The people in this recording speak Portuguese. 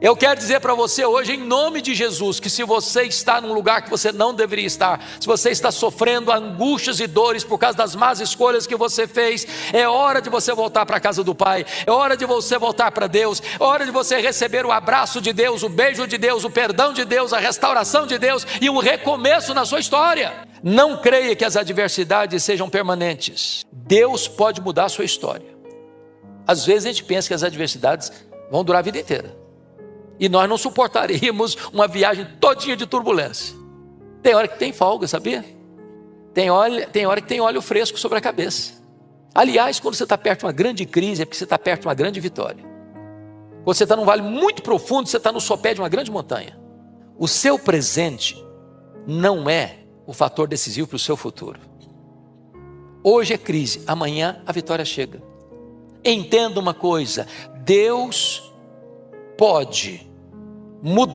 Eu quero dizer para você hoje, em nome de Jesus, que se você está num lugar que você não deveria estar, se você está sofrendo angústias e dores por causa das más escolhas que você fez, é hora de você voltar para a casa do Pai, é hora de você voltar para Deus, é hora de você receber o abraço de Deus, o beijo de Deus, o perdão de Deus, a restauração de Deus e um recomeço na sua história. Não creia que as adversidades sejam permanentes. Deus pode mudar a sua história. Às vezes a gente pensa que as adversidades vão durar a vida inteira. E nós não suportaríamos uma viagem todinha de turbulência. Tem hora que tem folga, sabia? Tem hora que tem óleo fresco sobre a cabeça. Aliás, quando você está perto de uma grande crise, é porque você está perto de uma grande vitória. Quando você está num vale muito profundo, você está no sopé de uma grande montanha. O seu presente não é o fator decisivo para o seu futuro. Hoje é crise, amanhã a vitória chega. Entenda uma coisa, Deus pode mudar